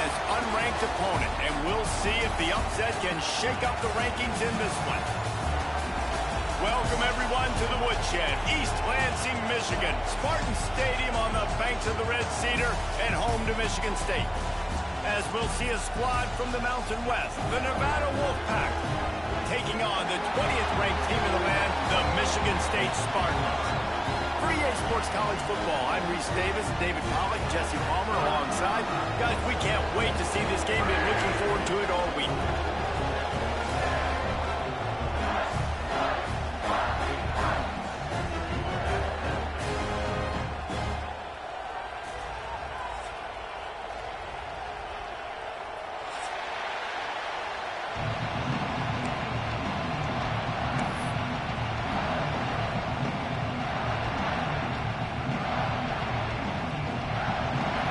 against unranked opponent, and we'll see if the upset can shake up the rankings in this one. Welcome, everyone, to the Woodshed, East Lansing, Michigan. Spartan Stadium on the banks of the Red Cedar and home to Michigan State. As we'll see a squad from the Mountain West, the Nevada Wolfpack, taking on the 20th ranked team in the land, the Michigan State Spartans. For EA Sports College Football, I'm Reese Davis, David Pollack, Jesse Palmer alongside. Guys, we can't wait to see this game. Been looking forward to it all week.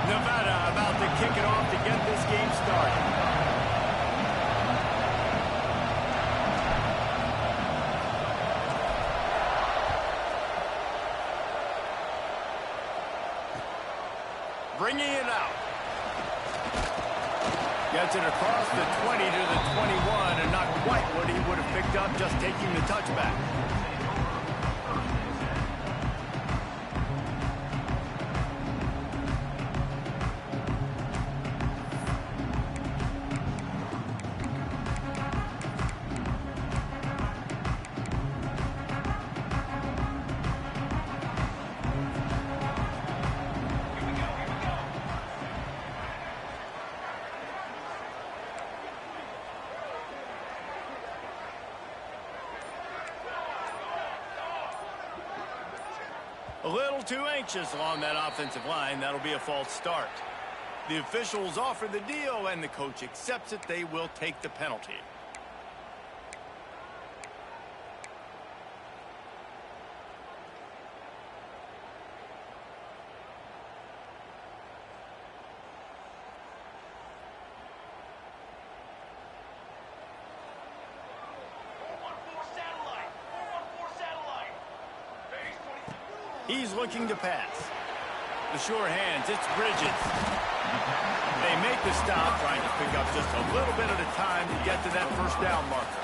Nevada about to kick it off to get this game started. Bringing it out. Gets it across the 20 to the 21, and not quite what he would have picked up just taking the touchback. A little too anxious along that offensive line. That'll be a false start. The officials offer the deal, and the coach accepts it. They will take the penalty. He's looking to pass. The sure hands, it's Bridges. They make the stop, trying to pick up just a little bit at a time to get to that first down marker.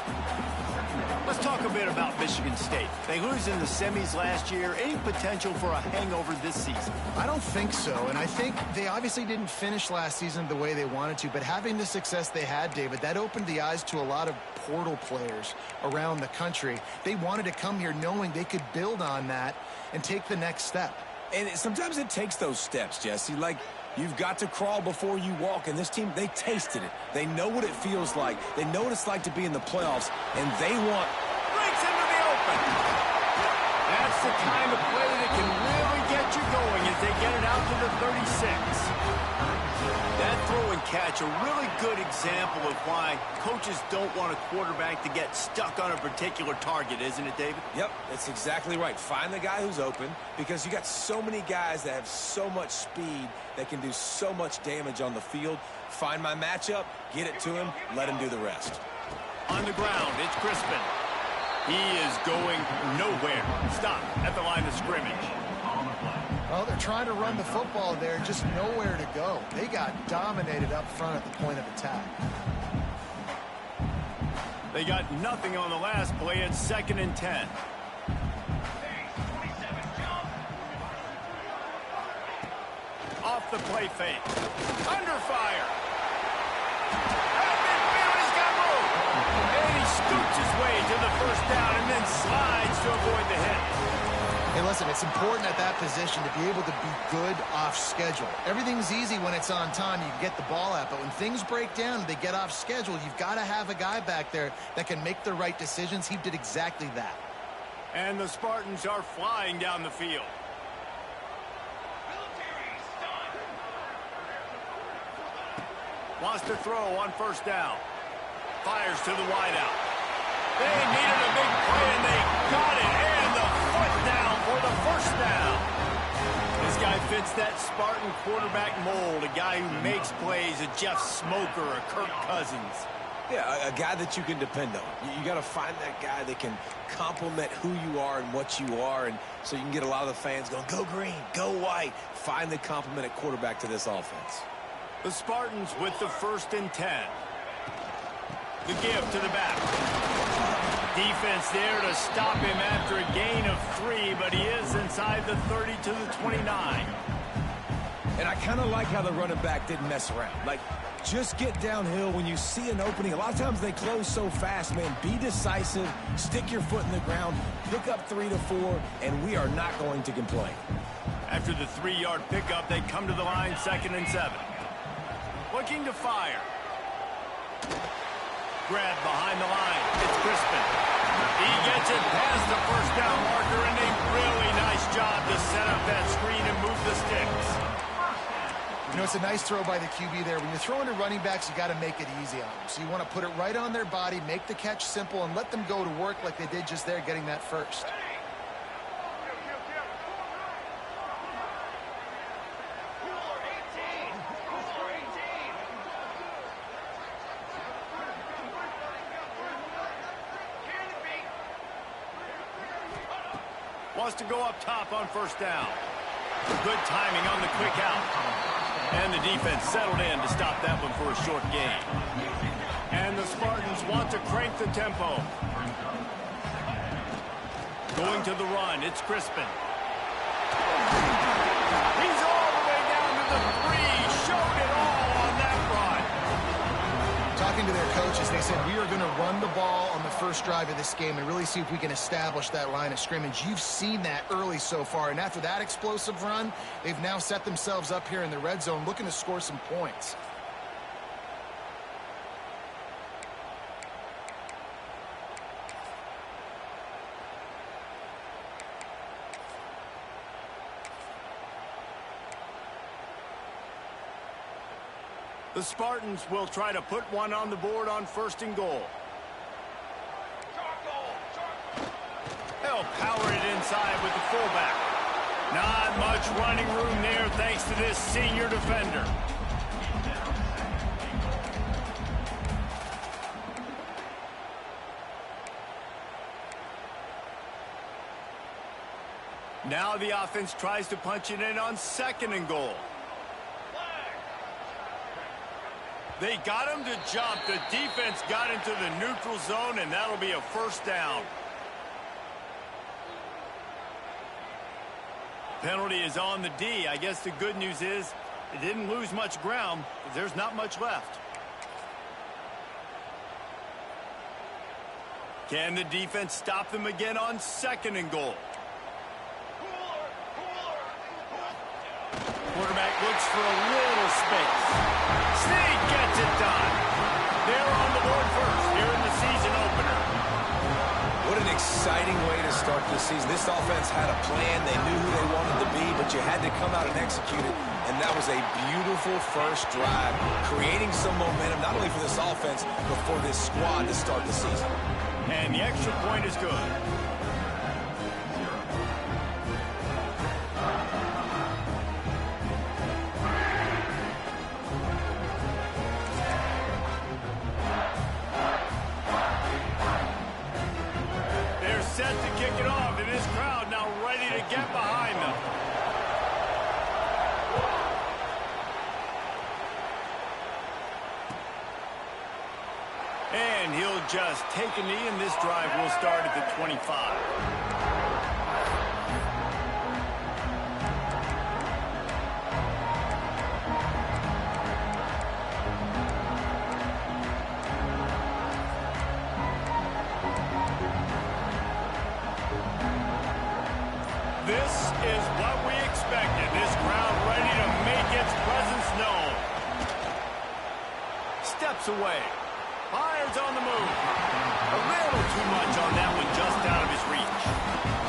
Let's talk a bit about Michigan State. They lose in the semis last year. Any potential for a hangover this season? I don't think so, and I think they obviously didn't finish last season the way they wanted to, but having the success they had, David, that opened the eyes to a lot of portal players around the country. They wanted to come here knowing they could build on that and take the next step. And sometimes it takes those steps, Jesse. Like, you've got to crawl before you walk. And this team, they tasted it. They know what it feels like. They know what it's like to be in the playoffs. And they want... Breaks into the open. That's the kind of play that can really get you going as they get it out to the 36. That throw and catch, a really good example of why coaches don't want a quarterback to get stuck on a particular target, isn't it, David? Yep, that's exactly right. Find the guy who's open, because you got so many guys that have so much speed that can do so much damage on the field. Find my matchup, get it to him, let him do the rest. On the ground, it's Crispin. He is going nowhere. Stop at the line of scrimmage. Well, they're trying to run the football there, just nowhere to go. They got dominated up front at the point of attack. They got nothing on the last play. It's 2nd and 10. Off the play fake. Under fire. He's got room. And he scoots his way to the first down and then slides to avoid the hit. Hey, listen, it's important at that position to be able to be good off schedule. Everything's easy when it's on time. You can get the ball out. But when things break down and they get off schedule, you've got to have a guy back there that can make the right decisions. He did exactly that. And the Spartans are flying down the field. Wants to throw on first down. Fires to the wideout. They needed a big play, and they got it. And the foot down for the first down. This guy fits that Spartan quarterback mold. A guy who makes plays, a Jeff Smoker, a Kirk Cousins. Yeah, a guy that you can depend on. You got to find that guy that can complement who you are and what you are, and so you can get a lot of the fans going, go green, go white. Find the complement at quarterback to this offense. The Spartans with the 1st and 10. The give to the back. Defense there to stop him after a gain of 3, but he is inside the 30 to the 29. And I kind of like how the running back didn't mess around. Like, just get downhill when you see an opening. A lot of times they close so fast, man. Be decisive, stick your foot in the ground, pick up 3 to 4, and we are not going to complain. After the 3-yard pickup, they come to the line, 2nd and 7. Looking to fire. Grab behind the line. It's Crispin. He gets it past the 1st down marker, and a really nice job to set up that screen and move the sticks. You know, it's a nice throw by the QB there. When you're throwing to running backs, you got to make it easy on them. So you want to put it right on their body, make the catch simple, and let them go to work like they did just there, getting that first. Wants to go up top on 1st down. Good timing on the quick out. And the defense settled in to stop that one for a short gain. And the Spartans want to crank the tempo. Going to the run, it's Crispin. He's all the way down to the 3. Showed it all on that run. Talking to their coaches, they said, we are going to run the ball on the first drive of this game and really see if we can establish that line of scrimmage. You've seen that early so far, and after that explosive run, they've now set themselves up here in the red zone looking to score some points. The Spartans will try to put one on the board on 1st and goal. They'll power it inside with the fullback. Not much running room there thanks to this senior defender. Now the offense tries to punch it in on 2nd and goal. They got him to jump. The defense got into the neutral zone, and that'll be a 1st down. Penalty is on the D. I guess the good news is it didn't lose much ground. There's not much left. Can the defense stop them again on 2nd and goal? Quarterback looks for a little space. Sneak gets it done. They're on the board first here in the season opener. What an exciting way to start this season. This offense had a plan. They knew who they wanted to be, but you had to come out and execute it. And that was a beautiful first drive, creating some momentum, not only for this offense, but for this squad to start the season. And the extra point is good. Set to kick it off, and this crowd now ready to get behind them. And he'll just take a knee, and this drive will start at the 25. This is what we expected. This crowd ready to make its presence known. Steps away. Fires on the move. A little too much on that one, just out of his reach.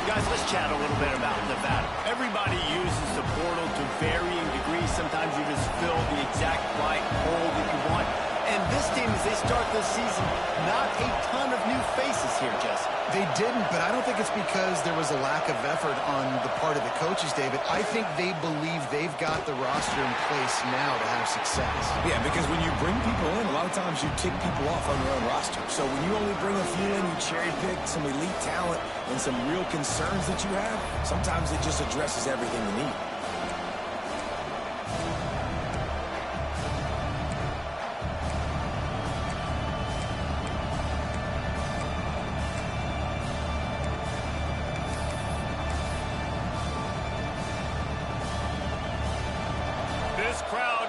Guys, let's chat a little bit about Nevada. Everybody uses the portal to varying degrees. Sometimes you just fill the exact right hole that you want. And this team, as they start this season, not a ton of new faces here, Jesse. They didn't, but I don't think it's because there was a lack of effort on the part of the coaches, David. I think they believe they've got the roster in place now to have success. Yeah, because when you bring people in, a lot of times you tick people off on your own roster. So when you only bring a few in, you cherry-pick some elite talent and some real concerns that you have, sometimes it just addresses everything you need.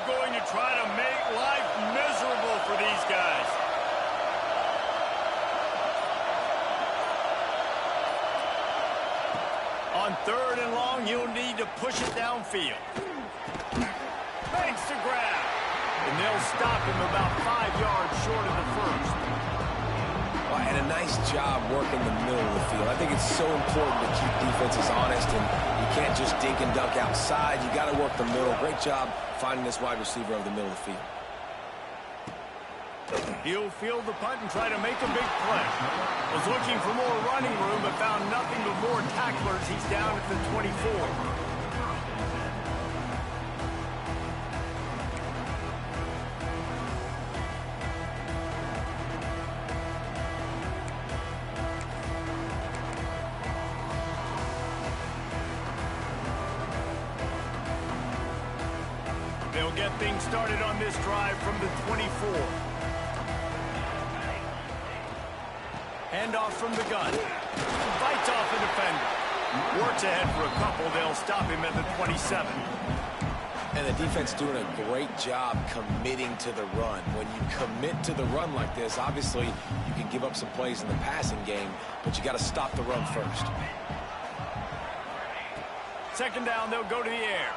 going to try to make life miserable for these guys. On 3rd and long, he'll need to push it downfield. Makes the grab. And they'll stop him about 5 yards short of the first. And a nice job working the middle of the field. I think it's so important to keep defenses honest, and you can't just dink and dunk outside. You got to work the middle. Great job finding this wide receiver over the middle of the field. He'll field the punt and try to make a big play. Was looking for more running room, but found nothing but more tacklers. He's down at the 24. They'll get things started on this drive from the 24. Handoff from the gun. Fights off the defender. Works ahead for a couple. They'll stop him at the 27. And the defense doing a great job committing to the run. When you commit to the run like this, obviously you can give up some plays in the passing game, but you got to stop the run first. 2nd down, they'll go to the air.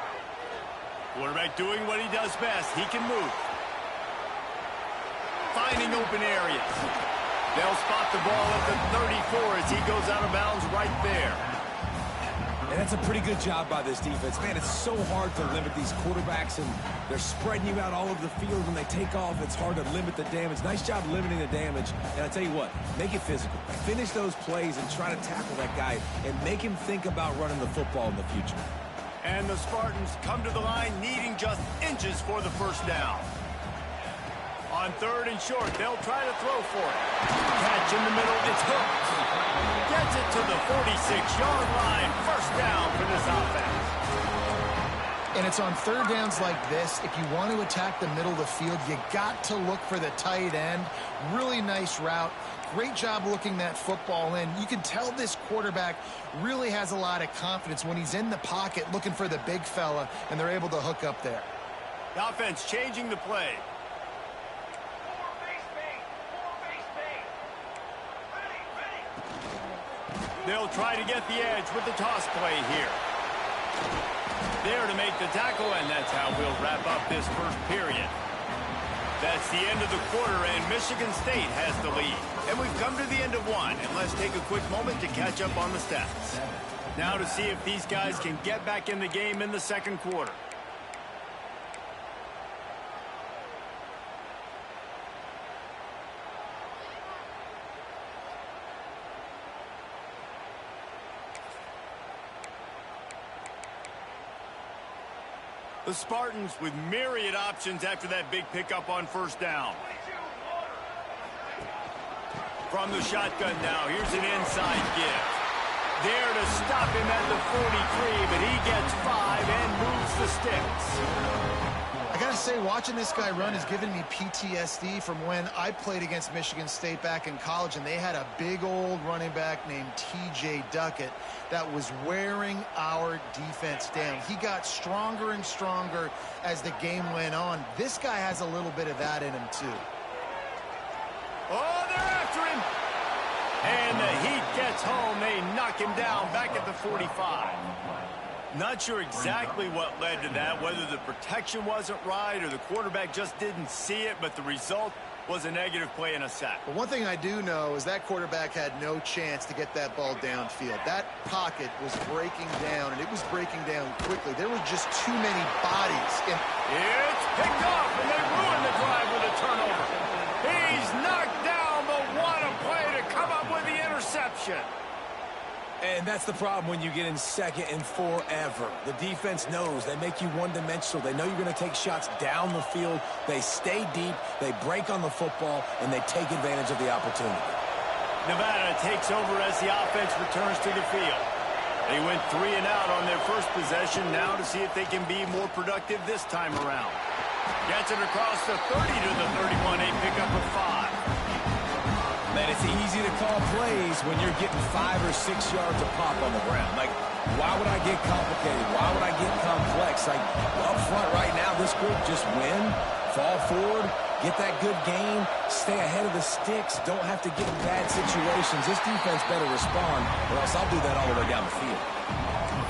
Quarterback doing what he does best. He can move. Finding open areas. They'll spot the ball at the 34 as he goes out of bounds right there. And that's a pretty good job by this defense. Man, it's so hard to limit these quarterbacks, and they're spreading you out all over the field. When they take off, it's hard to limit the damage. Nice job limiting the damage. And I tell you what, make it physical. Finish those plays and try to tackle that guy and make him think about running the football in the future. And the Spartans come to the line needing just inches for the 1st down. On 3rd and short, they'll try to throw for it. Catch in the middle, it's hooked. Gets it to the 46-yard line. 1st down for this offense. And it's on 3rd downs like this. If you want to attack the middle of the field, you got to look for the tight end. Really nice route. Great job looking that football in. You can tell this quarterback really has a lot of confidence when he's in the pocket looking for the big fella, and they're able to hook up there. The offense changing the play. They'll try to get the edge with the toss play here. There to make the tackle, and that's how we'll wrap up this 1st period. That's the end of the quarter, and Michigan State has the lead. And we've come to the end of one, and let's take a quick moment to catch up on the stats. Now to see if these guys can get back in the game in the 2nd quarter. The Spartans with myriad options after that big pickup on 1st down. From the shotgun now, here's an inside give. There to stop him at the 43, but he gets 5 and moves the sticks. I got to say, watching this guy run has given me PTSD from when I played against Michigan State back in college, and they had a big old running back named T.J. Duckett that was wearing our defense down. He got stronger and stronger as the game went on. This guy has a little bit of that in him, too. Oh, they're after him. And the Heat gets home. They knock him down back at the 45. Not sure exactly what led to that, whether the protection wasn't right or the quarterback just didn't see it, but the result was a negative play and a sack. But one thing I do know is that quarterback had no chance to get that ball downfield. That pocket was breaking down, and it was breaking down quickly. There were just too many bodies. It's picked off, and they ruined the drive with a turnover. He's knocked down, but what a play to come up with the interception. And that's the problem when you get in 2nd and forever. The defense knows they make you one-dimensional. They know you're going to take shots down the field. They stay deep, they break on the football, and they take advantage of the opportunity. Nevada takes over as the offense returns to the field. They went 3 and out on their first possession, now to see if they can be more productive this time around. Gets it across the 30 to the 31, a pickup of 5. Man, it's easy to call plays when you're getting 5 or 6 yards of pop on the ground. Like, why would I get complicated? Why would I get complex? Like, up front right now, this group just win, fall forward, get that good gain, stay ahead of the sticks, don't have to get in bad situations. This defense better respond, or else I'll do that all the way down the field.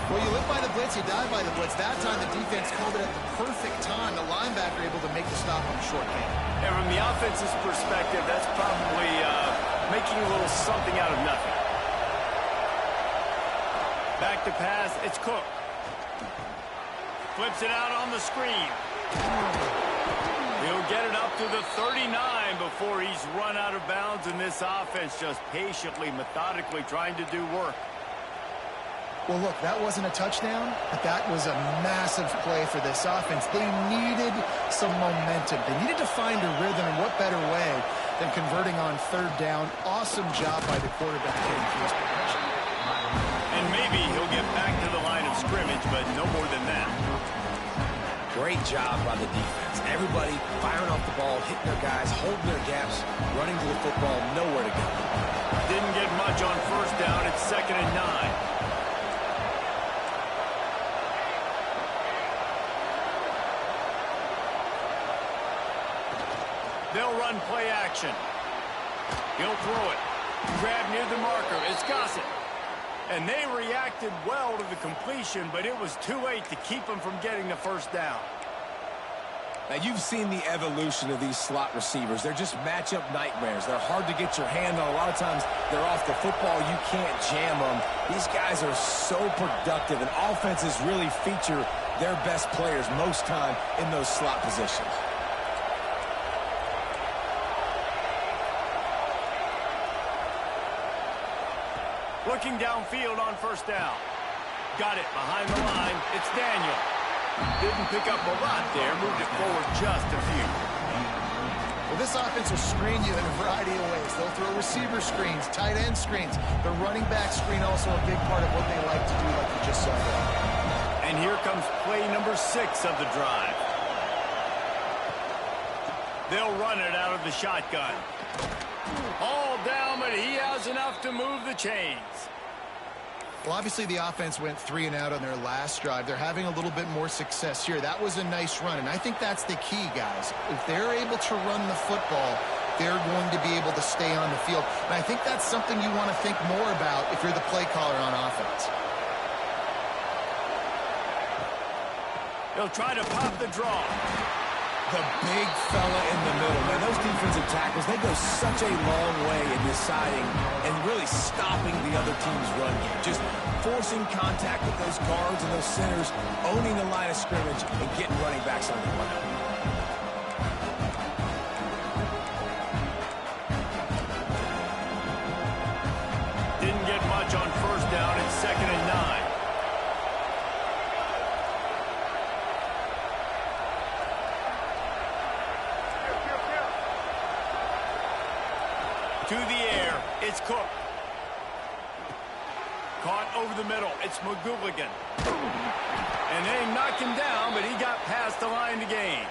Well, you live by the blitz, you die by the blitz. That time the defense called it at the perfect time. The linebacker able to make the stop on the short game. And from the offense's perspective, that's probably making a little something out of nothing. Back to pass, it's Cook. Flips it out on the screen. He'll get it up to the 39 before he's run out of bounds, and this offense just patiently, methodically trying to do work. Well, look, that wasn't a touchdown, but that was a massive play for this offense. They needed some momentum. They needed to find a rhythm, and what better way than converting on third down. Awesome job by the quarterback getting through his progression. And maybe he'll get back to the line of scrimmage, but no more than that. Great job by the defense. Everybody firing off the ball, hitting their guys, holding their gaps, running to the football, nowhere to go. Didn't get much on first down. It's 2nd and 9. They'll run play action. He'll throw it. Grab near the marker. It's Gossett. And they reacted well to the completion, but it was too late to keep them from getting the first down. Now, you've seen the evolution of these slot receivers. They're just matchup nightmares. They're hard to get your hand on. A lot of times, they're off the football. You can't jam them. These guys are so productive, and offenses really feature their best players most time in those slot positions. Looking downfield on first down. Got it behind the line. It's Daniel. Didn't pick up a lot there. Moved it forward just a few. Well, this offense will screen you in a variety of ways. They'll throw receiver screens, tight end screens. The running back screen also a big part of what they like to do, like you just saw there. And here comes play number 6 of the drive. They'll run it out of the shotgun. All down, but he has enough to move the chains. Well, obviously the offense went 3 and out on their last drive. They're having a little bit more success here. That was a nice run, and I think that's the key, guys. If they're able to run the football, they're going to be able to stay on the field. And I think that's something you want to think more about if you're the play caller on offense. He'll try to pop the draw. The big fella in the middle. Man, those defensive tackles, they go such a long way in deciding and really stopping the other team's run game. Just forcing contact with those guards and those centers, owning the line of scrimmage, and getting running backs on the ground. Didn't get much on first down. It's 2nd and 9. To the air, it's Cook. Caught over the middle, it's McGooligan. And they knocked him down, but he got past the line to gain.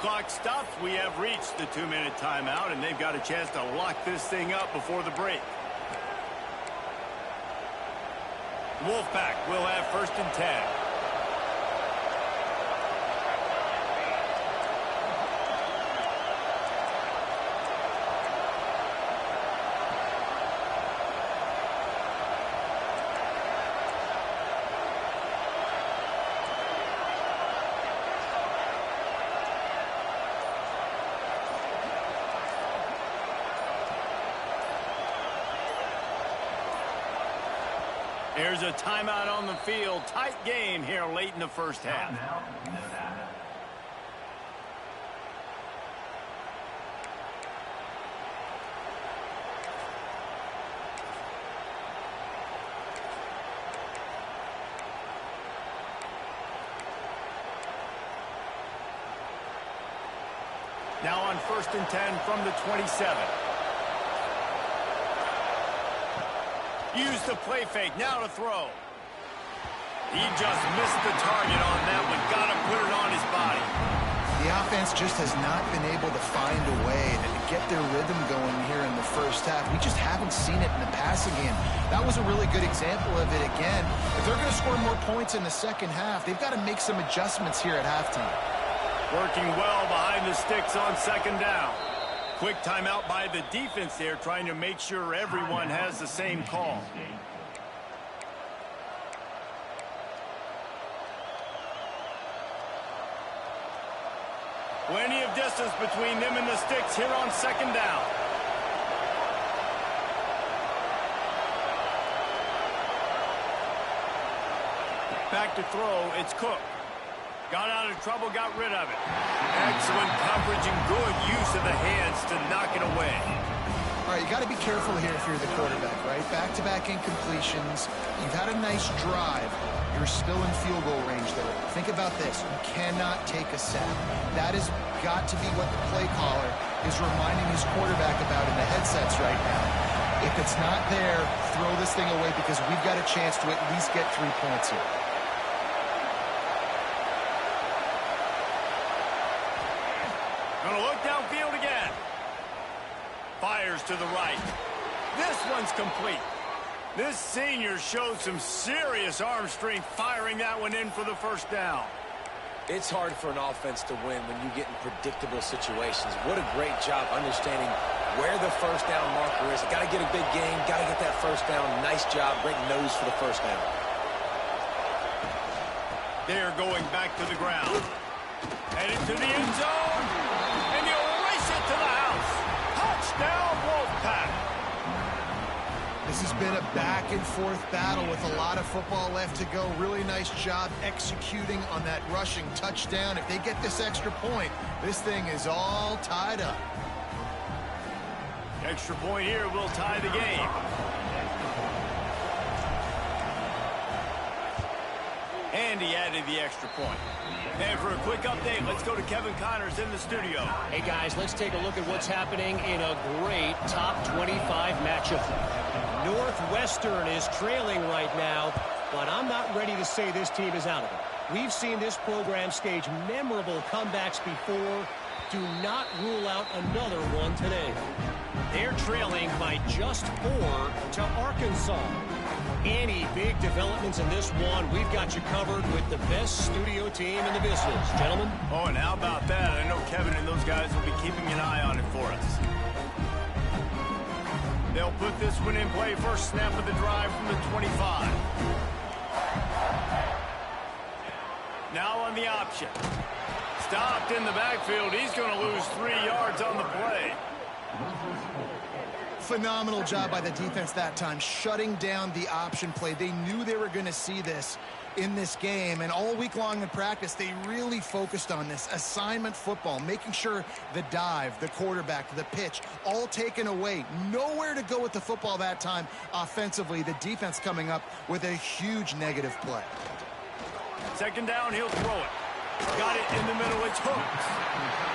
Clock stopped, we have reached the 2-minute timeout, and they've got a chance to lock this thing up before the break. Wolfpack will have 1st and 10. There's a timeout on the field. Tight game here late in the first half. Now on 1st and 10 from the 27. Use the play fake, now to throw. He just missed the target on that one. Got to put it on his body. The offense just has not been able to find a way to get their rhythm going here in the first half. We just haven't seen it in the passing game. That was a really good example of it again. If they're going to score more points in the second half, they've got to make some adjustments here at halftime. Working well behind the sticks on second down. Quick timeout by the defense there, trying to make sure everyone has the same call. Plenty of distance between them and the sticks here on second down. Back to throw, it's Cook. Got out of trouble, got rid of it. Excellent coverage and good use of the hands to knock it away. All right, you got to be careful here if you're the quarterback, right? Back-to-back incompletions. You've had a nice drive. You're still in field goal range, though. Think about this. You cannot take a sack. That has got to be what the play caller is reminding his quarterback about in the headsets right now. If it's not there, throw this thing away because we've got a chance to at least get 3 points here. Gonna look downfield again. Fires to the right. This one's complete. This senior showed some serious arm strength firing that one in for the first down. It's hard for an offense to win when you get in predictable situations. What a great job understanding where the first down marker is. Got to get a big gain, got to get that first down. Nice job, great nose for the first down. They're going back to the ground. Headed to the end zone. And you race it to the house. Touchdown, Wolfpack. This has been a back-and-forth battle with a lot of football left to go. Really nice job executing on that rushing touchdown. If they get this extra point, this thing is all tied up. Extra point here will tie the game. And he added the extra point. And for a quick update, let's go to Kevin Connors in the studio. Hey, guys, let's take a look at what's happening in a great top 25 matchup. Northwestern is trailing right now, but I'm not ready to say this team is out of it. We've seen this program stage memorable comebacks before. Do not rule out another one today. They're trailing by just 4 to Arkansas. Any big developments in this one, we've got you covered with the best studio team in the business. Gentlemen? Oh, and how about that? I know Kevin and those guys will be keeping an eye on it for us. They'll put this one in play. First snap of the drive from the 25. Now on the option. Stopped in the backfield. He's going to lose 3 yards on the play. Phenomenal job by the defense that time, shutting down the option play. They knew they were going to see this in this game, and all week long in practice, they really focused on this assignment football, making sure the dive, the quarterback, the pitch, all taken away. Nowhere to go with the football that time offensively. The defense coming up with a huge negative play. Second down, he'll throw it. Got it in the middle, it's Hooks.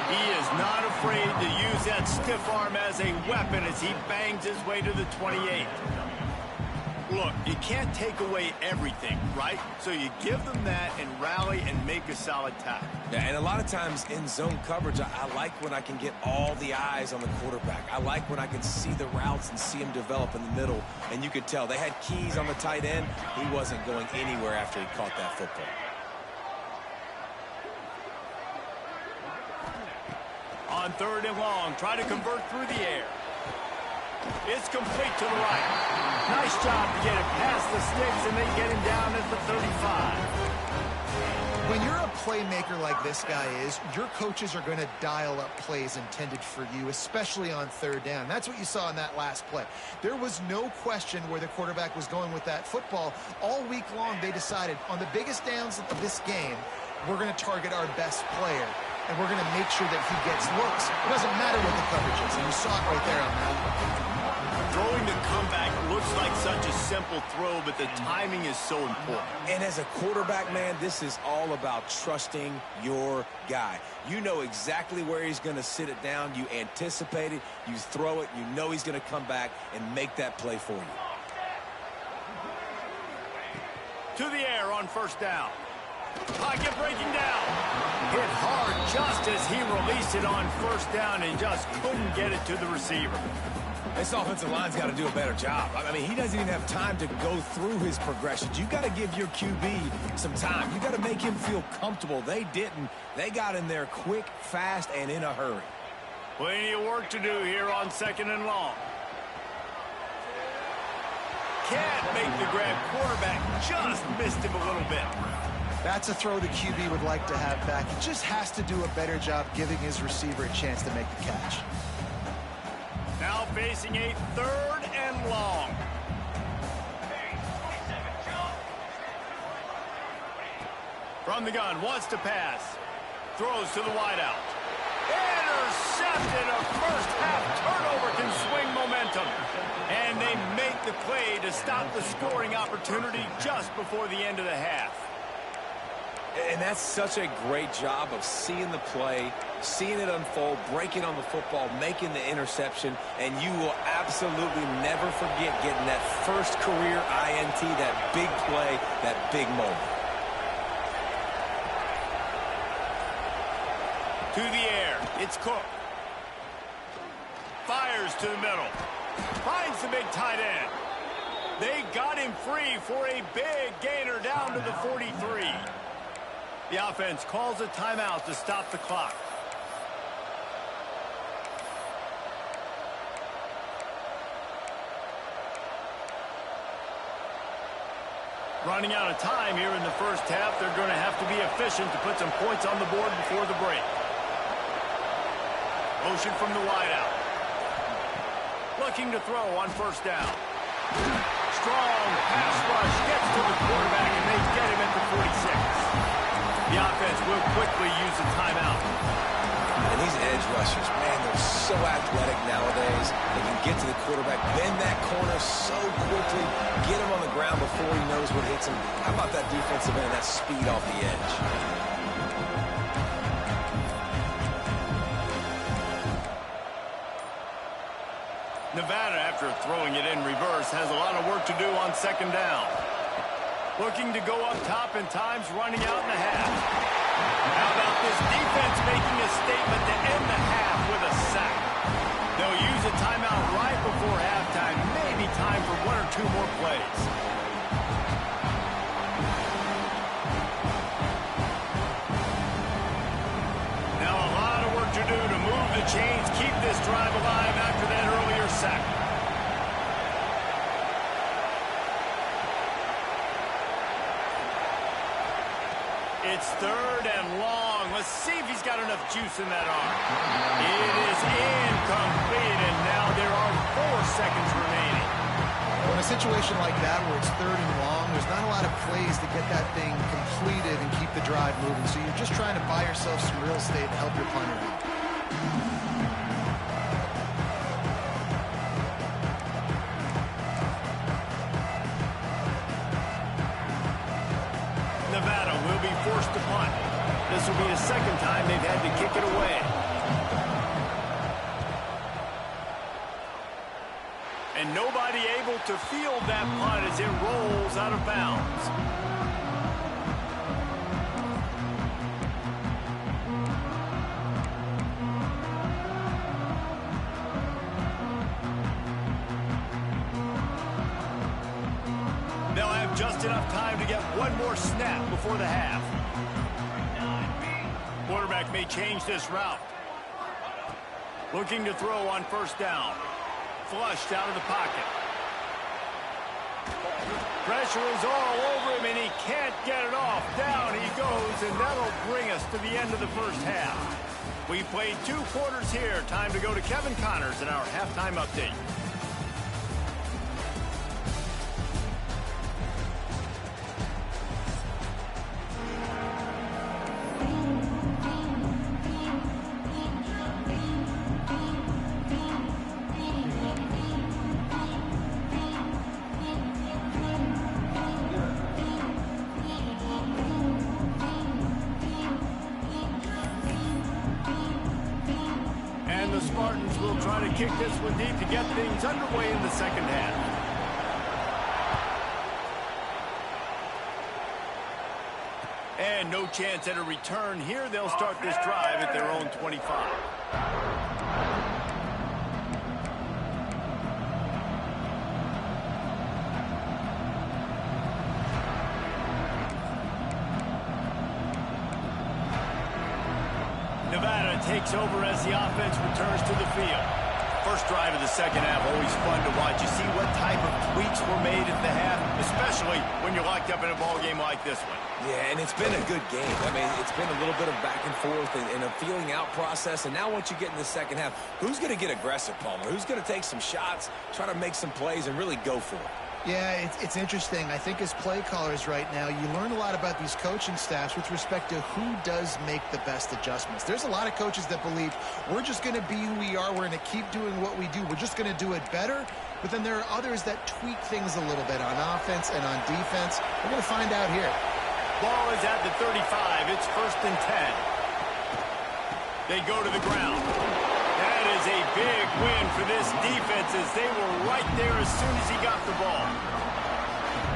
He is not afraid to use that stiff arm as a weapon as he bangs his way to the 28. Look, you can't take away everything, right? So you give them that and rally and make a solid tackle. Yeah, and a lot of times in zone coverage, I like when I can get all the eyes on the quarterback. I like when I can see the routes and see him develop in the middle. And you could tell they had keys on the tight end. He wasn't going anywhere after he caught that football. On third and long, try to convert through the air. It's complete to the right. Nice job to get it past the sticks, and they get him down at the 35. When you're a playmaker like this guy is, your coaches are going to dial up plays intended for you, especially on third down. That's what you saw in that last play. There was no question where the quarterback was going with that football. All week long, they decided on the biggest downs of this game, we're going to target our best player, and we're going to make sure that he gets looks. It doesn't matter what the coverage is, and you saw it right there on that one. Throwing the comeback looks like such a simple throw, but the timing is so important. And as a quarterback, man, this is all about trusting your guy. You know exactly where he's going to sit it down. You anticipate it. You throw it. You know he's going to come back and make that play for you. To the air on first down. Pocket breaking down. Hit hard just as he released it on first down and just couldn't get it to the receiver. This offensive line's got to do a better job. I mean, he doesn't even have time to go through his progressions. You got to give your QB some time. You got to make him feel comfortable. They didn't. They got in there quick, fast, and in a hurry. Plenty of work to do here on 2nd and long. Can't make the grab. Quarterback just missed him a little bit. That's a throw the QB would like to have back. He just has to do a better job giving his receiver a chance to make the catch. Now facing a 3rd and long. From the gun, wants to pass. Throws to the wideout. Intercepted. A first half turnover can swing momentum. And they make the play to stop the scoring opportunity just before the end of the half. And that's such a great job of seeing the play, seeing it unfold, breaking on the football, making the interception, and you will absolutely never forget getting that first career INT, that big play, that big moment. To the air, it's Cook. Fires to the middle. Finds the big tight end. They got him free for a big gainer down to the 43. The offense calls a timeout to stop the clock. Running out of time here in the first half. They're going to have to be efficient to put some points on the board before the break. Motion from the wideout. Looking to throw on first down. Strong pass rush gets to the quarterback, and they get him at the 46. The offense will quickly use a timeout. And these edge rushers, man, they're so athletic nowadays. They can get to the quarterback, bend that corner so quickly, get him on the ground before he knows what hits him. How about that defensive end, that speed off the edge? Nevada, after throwing it in reverse, has a lot of work to do on 2nd down. Looking to go up top and times running out in the half. How about this defense making a statement to end the half with a sack? They'll use a timeout right before halftime. Maybe time for 1 or 2 more plays. Now a lot of work to do to move the chains, keep this drive alive after that earlier sack. It's 3rd and long. Let's see if he's got enough juice in that arm. It is incomplete, and now there are 4 seconds remaining. Well, in a situation like that where it's 3rd and long, there's not a lot of plays to get that thing completed and keep the drive moving. So you're just trying to buy yourself some real estate to help your punter out. Nevada will be forced to punt. This will be the 2nd time they've had to kick it away. And nobody able to field that punt as it rolls out of bounds. They'll have just enough time to get 1 more snap before the half. Quarterback may change this route. Looking to throw on first down. Flushed out of the pocket. Pressure is all over him, and he can't get it off. Down he goes, and that'll bring us to the end of the first half. We played 2 quarters here. Time to go to Kevin Connors in our halftime update. The Spartans will try to kick this one deep to get things underway in the 2nd half. And and no chance at a return here. They'll start this drive at their own 25. Nevada takes over as the offense returns to the field. First drive of the second half, always fun to watch. You see what type of tweaks were made at the half, especially when you're locked up in a ball game like this one. Yeah, and it's been a good game. I mean, it's been a little bit of back and forth and a feeling out process. And now once you get in the second half, who's going to get aggressive, Palmer? Who's going to take some shots, try to make some plays, and really go for it? Yeah, it's interesting. I think as play callers right now, you learn a lot about these coaching staffs with respect to who does make the best adjustments. There's a lot of coaches that believe we're just going to be who we are. We're going to keep doing what we do. We're just going to do it better. But then there are others that tweak things a little bit on offense and on defense. We're going to find out here. Ball is at the 35. It's 1st and 10. They go to the ground. That is a big win for this defense as they were right there as soon as he got the ball.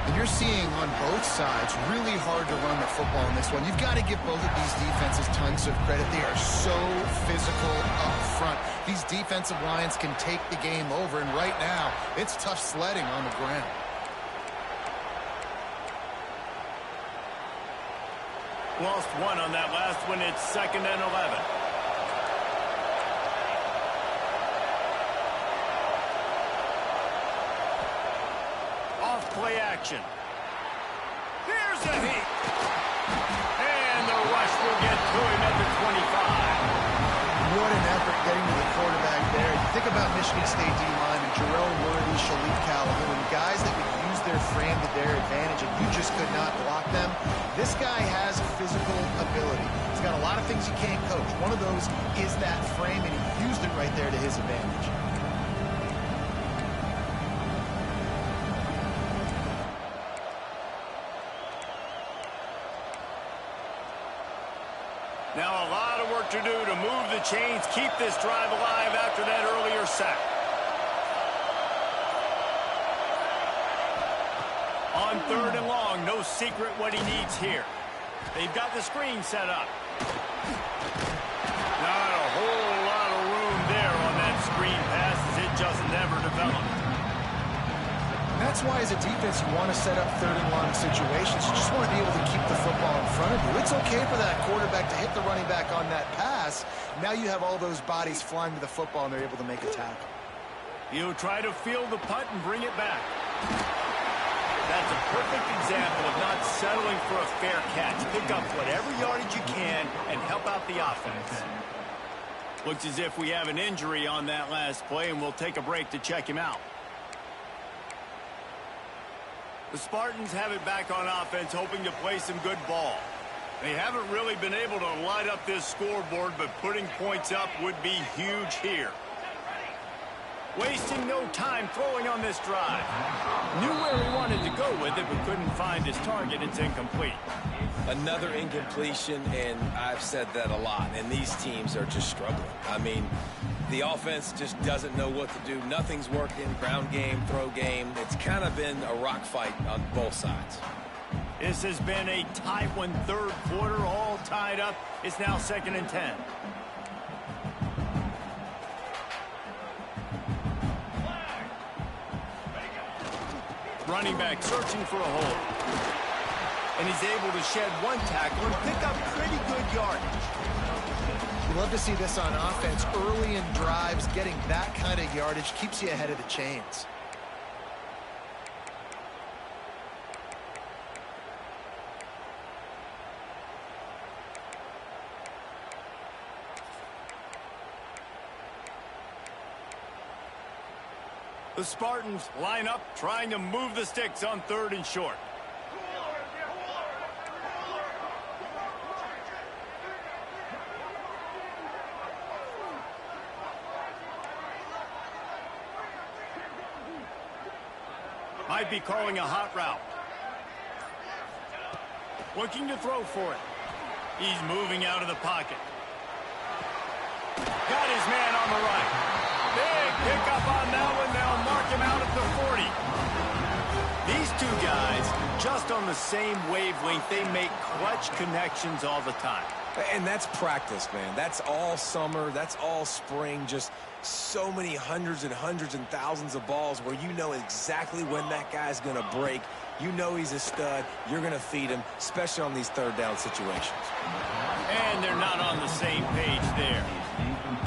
And you're seeing on both sides really hard to run the football in this one. You've got to give both of these defenses tons of credit. They are so physical up front. These defensive lines can take the game over, and right now it's tough sledding on the ground. Lost one on that last one. It's 2nd and 11. Play action. Here's a heat. And the rush will get to him at the 25. What an effort getting to the quarterback there. You think about Michigan State D-linemen, Jarrell Worthy, Shalik Calhoun, guys that would use their frame to their advantage, and you just could not block them. This guy has physical ability. He's got a lot of things you can't coach. One of those is that frame, and he used it right there to his advantage. Now a lot of work to do to move the chains, keep this drive alive after that earlier sack. On 3rd and long, no secret what he needs here. They've got the screen set up. Not a whole lot of room there on that screen pass as it just never developed. That's why, as a defense, you want to set up 3rd and long situations. You just want to be able to keep the football in front of you. It's okay for that quarterback to hit the running back on that pass. Now you have all those bodies flying to the football, and they're able to make a tackle. He'll try to field the punt and bring it back. That's a perfect example of not settling for a fair catch. Pick up whatever yardage you can and help out the offense. Looks as if we have an injury on that last play, and we'll take a break to check him out. The Spartans have it back on offense, hoping to play some good ball. They haven't really been able to light up this scoreboard, but putting points up would be huge here. Wasting no time throwing on this drive. Knew where he wanted to go with it, but couldn't find his target. It's incomplete. Another incompletion, and I've said that a lot, and these teams are just struggling. I mean, the offense just doesn't know what to do. Nothing's working. Ground game, throw game. It's kind of been a rock fight on both sides. This has been a tight one, 3rd quarter, all tied up. It's now 2nd and 10. Running back searching for a hole. And he's able to shed one tackle and pick up pretty good yardage. We love to see this on offense. Early in drives, getting that kind of yardage keeps you ahead of the chains. The Spartans line up, trying to move the sticks on 3rd and short. Might be calling a hot route. Looking to throw for it. He's moving out of the pocket. Got his man on the right. Big pickup on that one. They'll mark him out at the 40. These two guys just on on the same wavelength. They make clutch connections all the time. And that's practice, man. That's all summer. That's all spring. Just so many hundreds and thousands of balls where you know exactly when that guy's going to break. You know he's a stud. You're going to feed him, especially on these third down situations. And they're not on the same page there.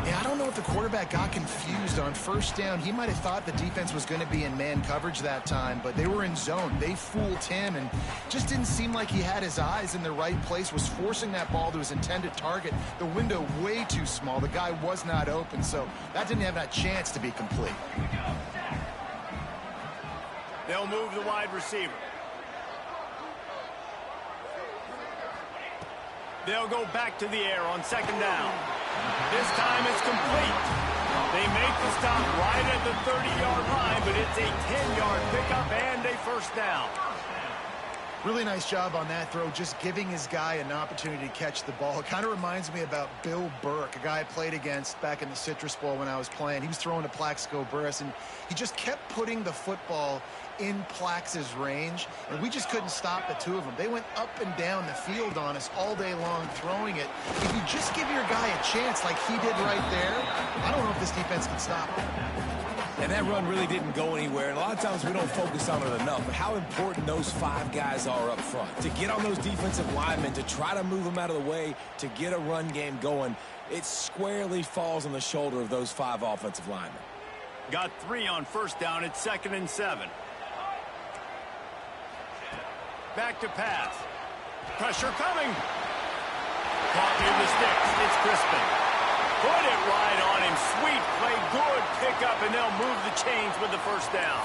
Yeah, I don't know if the quarterback got confused on first down. He might have thought the defense was going to be in man coverage that time, but they were in zone. They fooled him and just didn't seem like he had his eyes in the right place, was forcing that ball to his intended target. The window way too small. The guy was not open, so that didn't have that chance to be complete. They'll move the wide receiver. They'll go back to the air on second down. This time it's complete. They make the stop right at the 30-yard line, but it's a 10-yard pickup and a first down. Really nice job on that throw, just giving his guy an opportunity to catch the ball. It kind of reminds me about Bill Burke, a guy I played against back in the Citrus Bowl when I was playing. He was throwing to Plaxico Burress, and he just kept putting the football in Plax's range, and we just couldn't stop the two of them. They went up and down the field on us all day long throwing it. If you just give your guy a chance like he did right there, I don't know if this defense can stop it. And that run really didn't go anywhere. And a lot of times we don't focus on it enough. But how important those 5 guys are up front. To get on those defensive linemen, to try to move them out of the way, to get a run game going, it squarely falls on the shoulder of those 5 offensive linemen. Got 3 on first down. It's 2nd and 7. Back to pass. Pressure coming. Caught near the sticks. It's Crispin. Put it right on him. Sweet play. Good pickup, and they'll move the chains with the first down.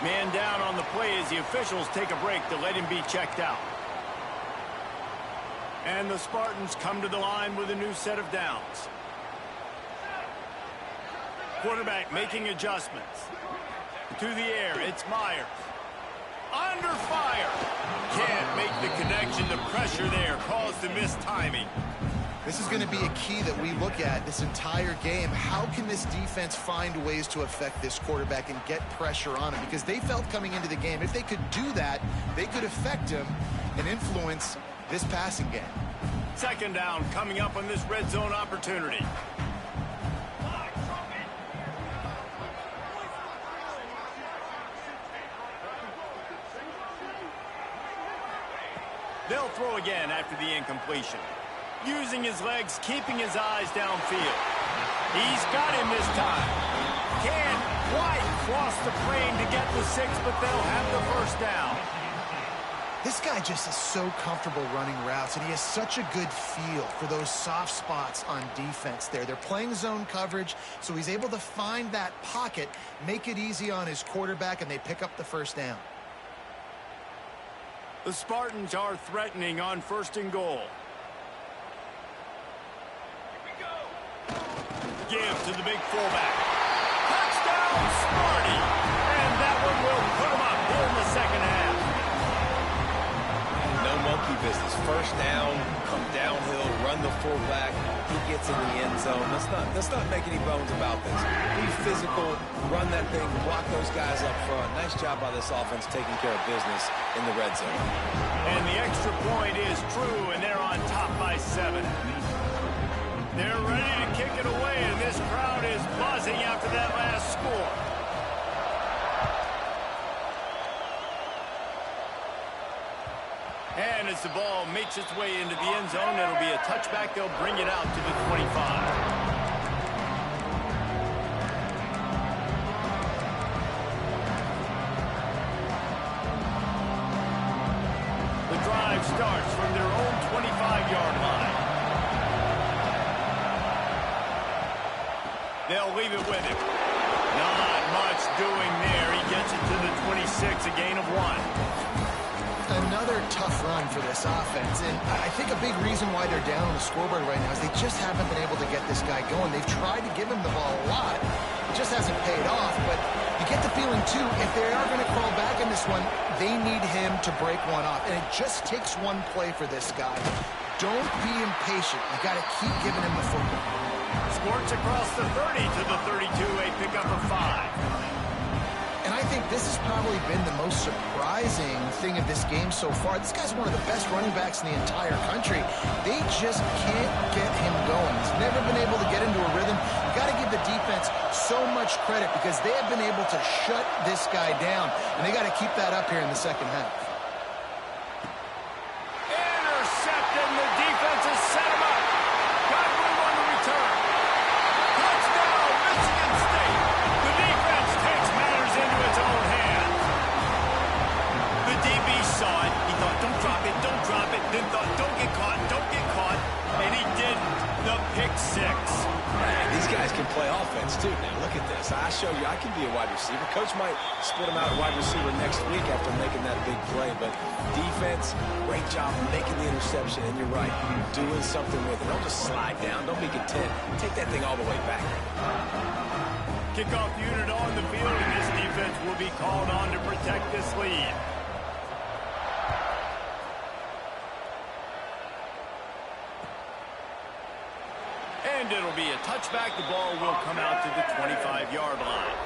Man down on the play as the officials take a break to let him be checked out. And the Spartans come to the line with a new set of downs. Quarterback making adjustments. To the air, it's Myers. Under fire. Can't make the connection. The pressure there caused the missed timing. This is going to be a key that we look at this entire game. How can this defense find ways to affect this quarterback and get pressure on him? Because they felt coming into the game, if they could do that, they could affect him and influence this passing game. 2nd down coming up on this red zone opportunity. They'll throw again after the incompletion. Using his legs, keeping his eyes downfield. He's got him this time. Can't quite cross the plane to get the 6, but they'll have the first down. This guy just is so comfortable running routes, and he has such a good feel for those soft spots on defense there. They're playing zone coverage, so he's able to find that pocket, make it easy on his quarterback, and they pick up the first down. The Spartans are threatening on 1st and goal. Give to the big fullback. Touchdown, Sparty! And that one will put him up here in the second half. No monkey business. First down, come downhill, run the fullback. He gets in the end zone. Let's not make any bones about this. Be physical, run that thing, block those guys up front. Nice job by this offense taking care of business in the red zone. And the extra point is true, and they're on top by 7. They're ready to kick it away, and this crowd is buzzing after that last score. And as the ball makes its way into the end zone, it'll be a touchback. They'll bring it out to the 25. Starts from their own 25-yard line. They'll leave it with him. Not much doing there. He gets it to the 26, a gain of 1. Another tough run for this offense, and I think a big reason why they're down on the scoreboard right now is they just haven't been able to get this guy going. They've tried to give him the ball a lot. It just hasn't paid off, but you get the feeling, too, if they are going to crawl back in this one, they need him to break one off, and it just takes one play for this guy. Don't be impatient. You got to keep giving him the football. Squirts across the 30 to the 32, a pickup of 5. And I think this has probably been the most surprising thing of this game so far. This guy's one of the best running backs in the entire country. They just can't get him going. He's never been able to get into a rhythm. You got to give the defense so much credit because they have been able to shut this guy down, and they got to keep that up here in the second half. Intercepted, and the defense has set him up. Got room on the return. Touchdown, Michigan State. The defense takes matters into its own hands. The DB saw it. He thought, don't drop it, don't drop it. Then thought, don't get caught, don't get caught. And he didn't. The pick six. Man, these guys can play offense, too. Now, look at this. I show you I can be a wide receiver. Coach might split him out at wide receiver next week after making that big play. But defense, great job making the interception. And you're right, doing something with it. Don't just slide down. Don't be content. Take that thing all the way back. Kickoff unit on the field, and this defense will be called on to protect this lead. And it'll be a touchback. The ball will come out to the 25-yard line.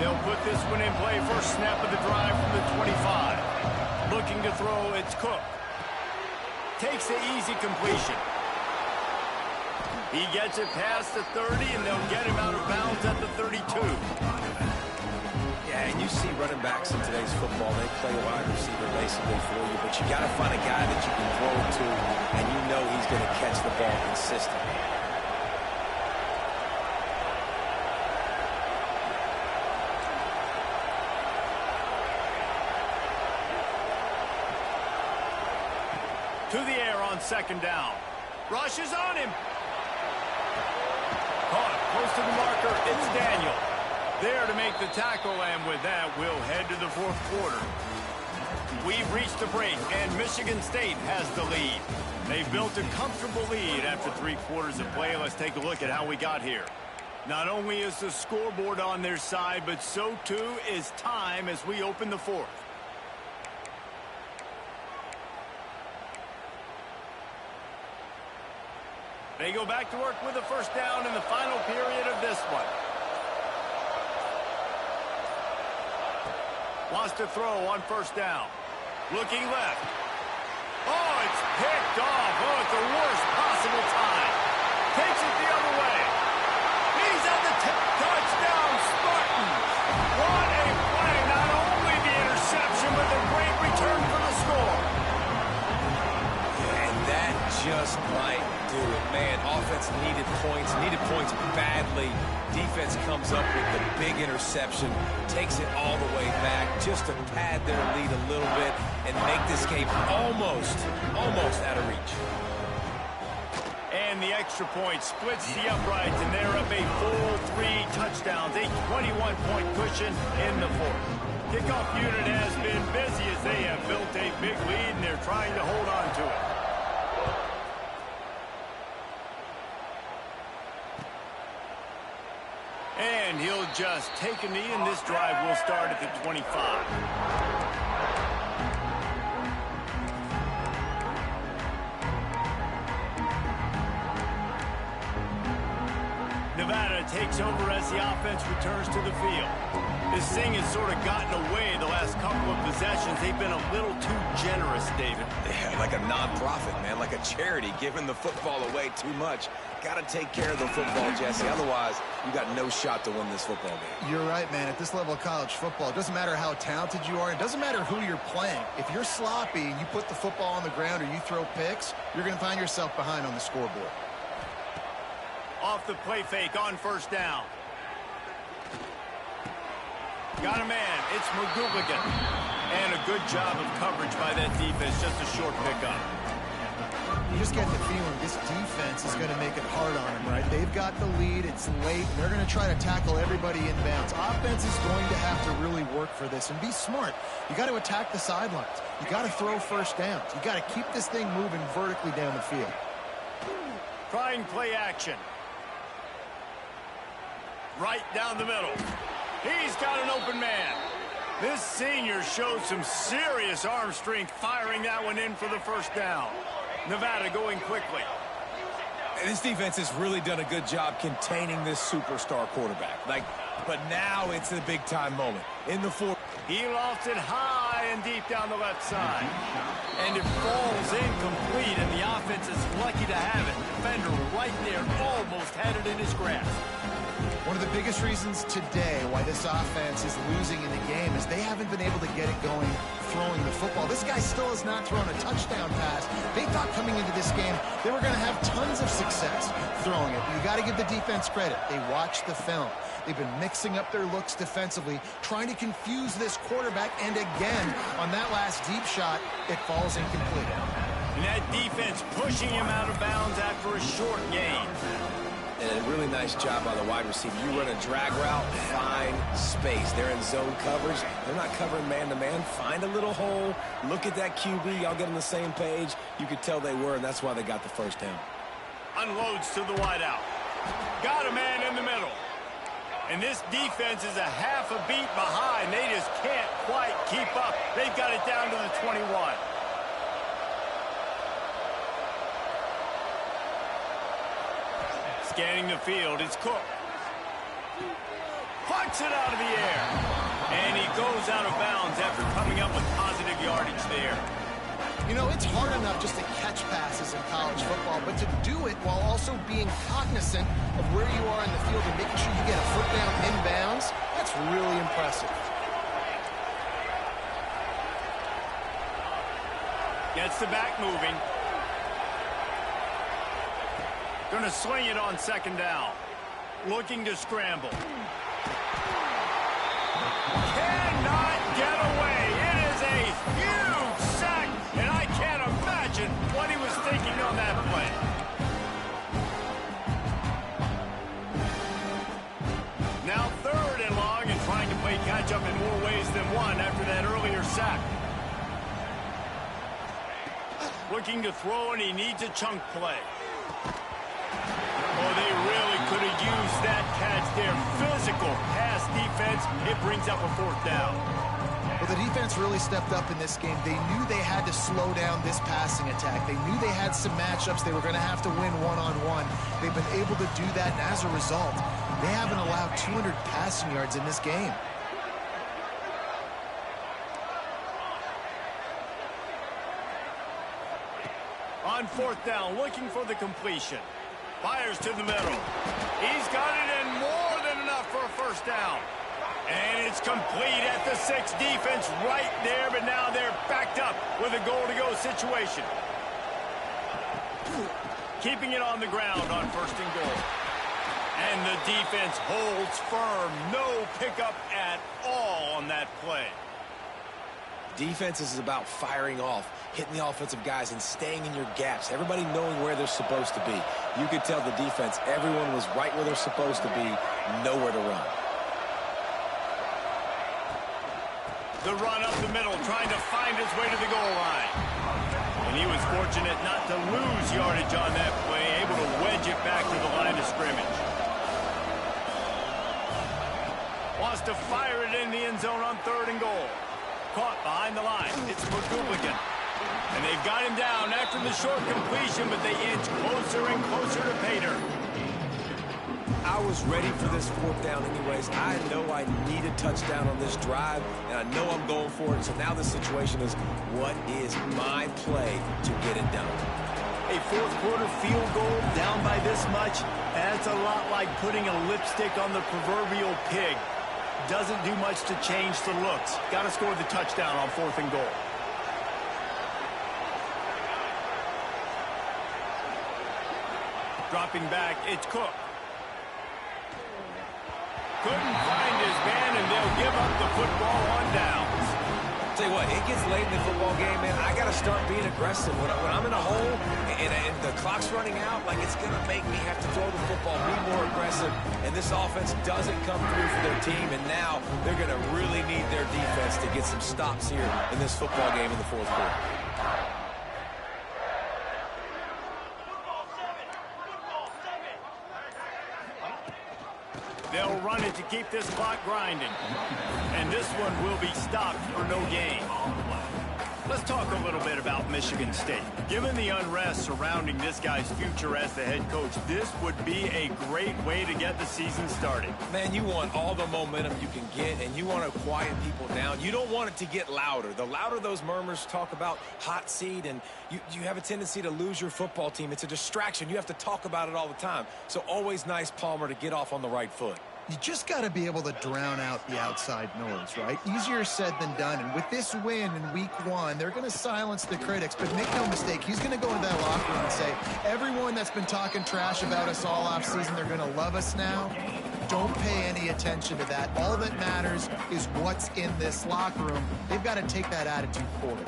They'll put this one in play. First snap of the drive from the 25. Looking to throw, it's Cook. Takes the easy completion. He gets it past the 30, and they'll get him out of bounds at the 32. Yeah, and you see running backs in today's football, they play wide receiver basically for you, but you got to find a guy that you can throw it to, and you know he's going to catch the ball consistently. To the air on second down. Rush is on him. Caught close to the marker. It's Daniel. There to make the tackle, and with that, we'll head to the fourth quarter. We've reached the break, and Michigan State has the lead. They've built a comfortable lead after 3 quarters of play. Let's take a look at how we got here. Not only is the scoreboard on their side, but so too is time as we open the fourth. They go back to work with a first down in the final period of this one. Wants to throw on first down. Looking left. Oh, it's picked off. Oh, at the worst possible time. Takes it the other way. He's at the touchdown, Spartans. What a play. Not only the interception, but the great return for the score. And that just might do it. Man, offense needed points badly. Defense comes up with the big interception, takes it all the way back just to pad their lead a little bit and make this game almost out of reach. And the extra point splits the uprights, and they're up a full 3 touchdowns, a 21-point cushion in the fourth. Kickoff unit has been busy as they have built a big lead, and they're trying to hold on to it. And he'll just take a knee, and this drive will start at the 25. Nevada takes over as the offense returns to the field. This thing has sort of gotten away the last couple of possessions. They've been a little too generous, David. Yeah, like a non-profit, man, like a charity, giving the football away too much. Got to take care of the football, Jesse. Otherwise, you got no shot to win this football game. You're right, man. At this level of college football, it doesn't matter how talented you are. It doesn't matter who you're playing. If you're sloppy and you put the football on the ground or you throw picks, you're going to find yourself behind on the scoreboard. Off the play fake on first down. Got a man. It's McGooligan. And a good job of coverage by that defense. Just a short pickup. You just get the feeling this defense is going to make it hard on them, right? They've got the lead. It's late. And they're going to try to tackle everybody inbounds. Offense is going to have to really work for this and be smart. You got to attack the sidelines. You got to throw first downs. You got to keep this thing moving vertically down the field. Trying play action. right down the middle. He's got an open man. This senior showed some serious arm strength firing that one in for the first down. Nevada going quickly. This defense has really done a good job containing this superstar quarterback. But now it's a big-time moment. In the fourth. He lofts it high and deep down the left side. And it falls incomplete, and the offense is lucky to have it. Defender right there almost had it in his grasp. One of the biggest reasons today why this offense is losing in the game is they haven't been able to get it going throwing the football. This guy still has not thrown a touchdown pass. They thought coming into this game they were going to have tons of success throwing it. You got to give the defense credit. They watched the film. They've been mixing up their looks defensively, trying to confuse this quarterback, and again, on that last deep shot, it falls incomplete. And that defense pushing him out of bounds after a short gain. And a really nice job by the wide receiver. You run a drag route, find space. They're in zone coverage. They're not covering man-to-man. Find a little hole. Look at that QB. Y'all get on the same page. You could tell they were, and that's why they got the first down. Unloads to the wideout. Got a man in the middle. And this defense is a half a beat behind. They just can't quite keep up. They've got it down to the 21. Scanning the field, it's Cook. Punts it out of the air. And he goes out of bounds after coming up with positive yardage there. You know, it's hard enough just to catch passes in college football, but to do it while also being cognizant of where you are in the field and making sure you get a foot down inbounds, that's really impressive. Gets the back moving. Gonna swing it on second down. Looking to scramble. Cannot get away. It is a huge sack, and I can't imagine what he was thinking on that play. Now third and long, and trying to play catch-up in more ways than one after that earlier sack. Looking to throw, and he needs a chunk play. Oh, they really could have used that catch there. Physical pass defense. It brings up a fourth down. Well, the defense really stepped up in this game. They knew they had to slow down this passing attack. They knew they had some matchups they were going to have to win one-on-one. They've been able to do that, and as a result, they haven't allowed 200 passing yards in this game. On fourth down, looking for the completion. Fires to the middle. He's got it in more than enough for a first down. And it's complete at the 6. Defense right there, but now they're backed up with a goal-to-go situation. Keeping it on the ground on first and goal. And the defense holds firm. No pickup at all on that play. Defense is about firing off, hitting the offensive guys, and staying in your gaps. Everybody knowing where they're supposed to be. You could tell the defense, everyone was right where they're supposed to be, nowhere to run. The run up the middle, trying to find his way to the goal line. And he was fortunate not to lose yardage on that play, able to wedge it back to the line of scrimmage. Wants to fire it in the end zone on third and goal. Caught behind the line. It's McGooligan. And they've got him down after the short completion, but they inch closer and closer to Pater. I was ready for this fourth down anyways. I know I need a touchdown on this drive, and I know I'm going for it. So now the situation is, what is my play to get it done? A fourth quarter field goal down by this much, that's a lot like putting a lipstick on the proverbial pig. Doesn't do much to change the looks. Got to score the touchdown on fourth and goal. Dropping back, it's Cook. Couldn't find his man, and they'll give up the football on downs. Tell you what, it gets late in the football game, man. I got to start being aggressive. When I'm in a hole and the clock's running out, like, it's going to make me have to throw the football, be more aggressive. And this offense doesn't come through for their team, and now they're going to really need their defense to get some stops here in this football game in the fourth quarter. They'll run it to keep this clock grinding. And this one will be stopped for no gain. Let's talk a little bit about Michigan State. Given the unrest surrounding this guy's future as the head coach, this would be a great way to get the season started. Man, you want all the momentum you can get, and you want to quiet people down. You don't want it to get louder. The louder those murmurs talk about hot seat, and you have a tendency to lose your football team. It's a distraction. You have to talk about it all the time. So always nice, Palmer, to get off on the right foot. You just got to be able to drown out the outside noise, right? Easier said than done. And with this win in week 1, they're going to silence the critics. But make no mistake, he's going to go into that locker room and say, everyone that's been talking trash about us all offseason, they're going to love us now. Don't pay any attention to that. All that matters is what's in this locker room. They've got to take that attitude forward.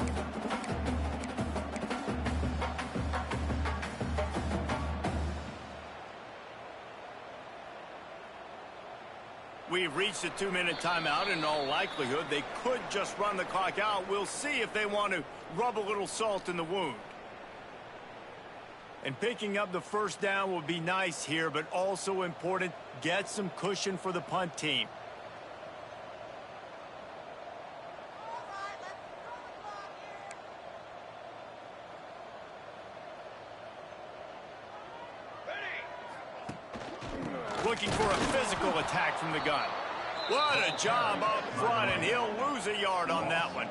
We've reached a 2-minute timeout. In all likelihood, they could just run the clock out. We'll see if they want to rub a little salt in the wound. And picking up the first down will be nice here, but also important, get some cushion for the punt team. Looking for a physical attack from the gun. What a job up front, and he'll lose a yard on that one.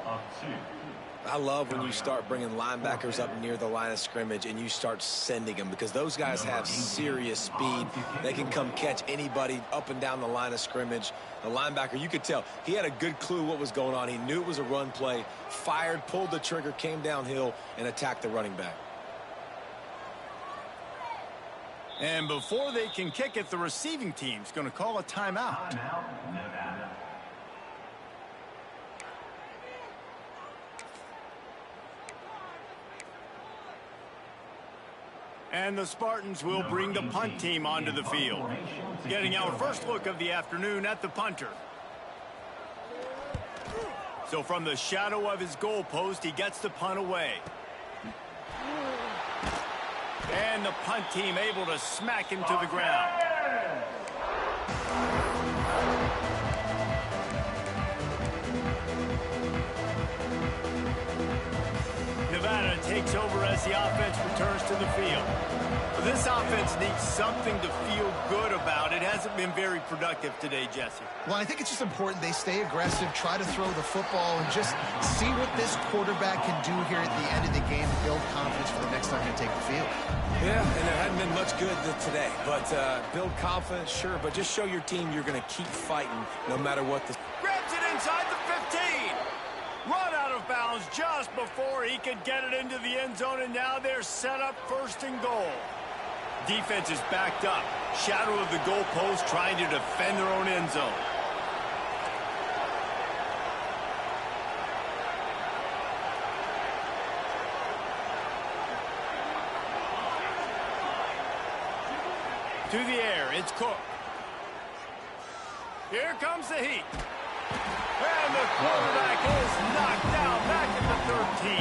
I love when you start bringing linebackers up near the line of scrimmage and you start sending them, because those guys have serious speed. They can come catch anybody up and down the line of scrimmage. The linebacker, you could tell, he had a good clue what was going on. He knew it was a run play, fired, pulled the trigger, came downhill, and attacked the running back. And before they can kick it, the receiving team's going to call a timeout. And the Spartans will bring the punt team onto the field. Getting our first look of the afternoon at the punter. So from the shadow of his goal post, he gets the punt away. And the punt team able to smack him to the ground. Nevada takes over as the offense returns to the field. This offense needs something to feel good about. It hasn't been very productive today, Jesse. Well, I think it's just important they stay aggressive, try to throw the football, and just see what this quarterback can do here at the end of the game and build confidence for the next time they take the field. Yeah, and there hadn't been much good today. But build confidence, sure, but just show your team you're going to keep fighting no matter what. Grabs it inside the 15. Run out of bounds just before he could get it into the end zone, and now they're set up first and goal. Defense is backed up. Shadow of the goalpost trying to defend their own end zone. To the air, it's Cook. Here comes the heat. And the quarterback is knocked down back at the 13.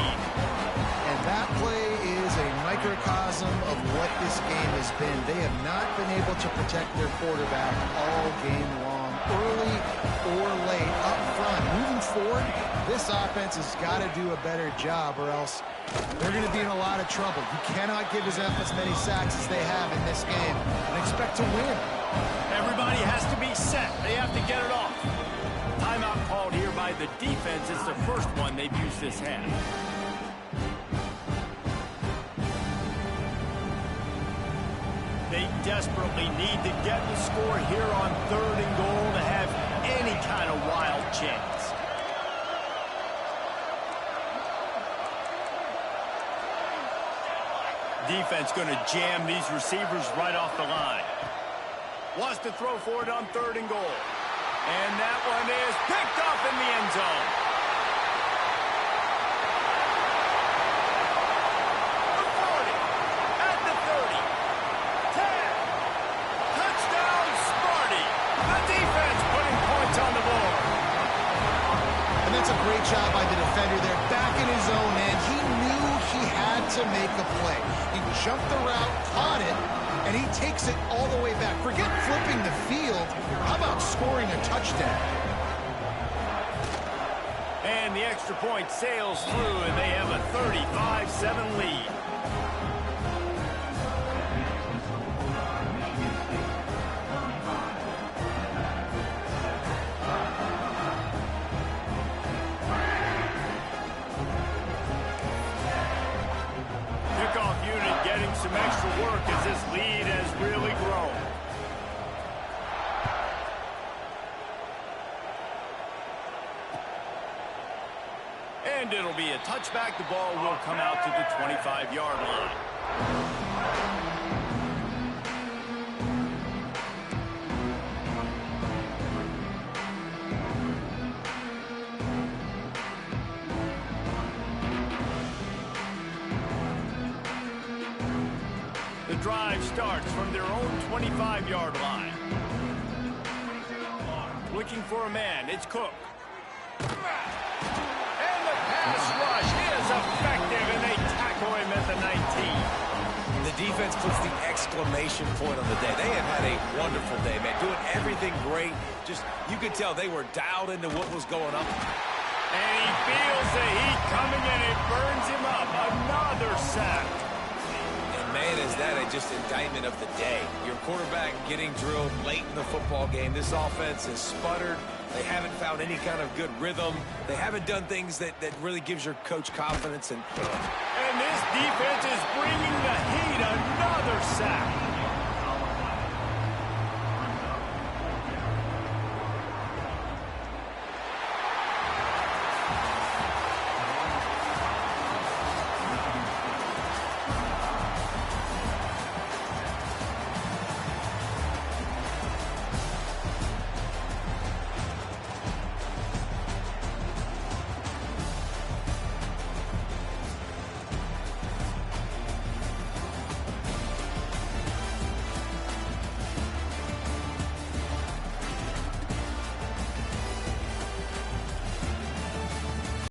And that play is a microcosm of what this game has been. They have not been able to protect their quarterback all game long, early or late, up front. Moving forward, this offense has got to do a better job, or else they're going to be in a lot of trouble. You cannot give them as many sacks as they have in this game and expect to win. Everybody has to be set. They have to get it off. Timeout called here by the defense. It's the first one they've used this half. They desperately need to get the score here on 3rd and goal to have any kind of wild chance. Defense going to jam these receivers right off the line. Wants to throw for it on 3rd and goal. And that one is picked off in the end zone. The 40, at the 30, 10. Touchdown, Sparty. The defense putting points on the board. And that's a great job by the defender there, back in his own end. He knew he had to make a play. He jumped the route, caught it, and he takes it all the way back. Forget flipping the field. How about scoring a touchdown? And the extra point sails through, and they have a 35-7 lead. Kickoff unit getting some extra work as this lead has really grown. And it'll be a touchback. The ball will come out to the 25-yard line. The drive starts from their own 25-yard line. Looking for a man. It's Cook. Pass rush is effective, and they tackle him at the 19. The defense puts the exclamation point on the day. They have had a wonderful day, man. Doing everything great. Just, you could tell they were dialed into what was going on. And he feels the heat coming, and it burns him up. Another sack. And, man, is that just indictment of the day. Your quarterback getting drilled late in the football game. This offense has sputtered. They haven't found any kind of good rhythm. They haven't done things that really gives your coach confidence. And this defense is bringing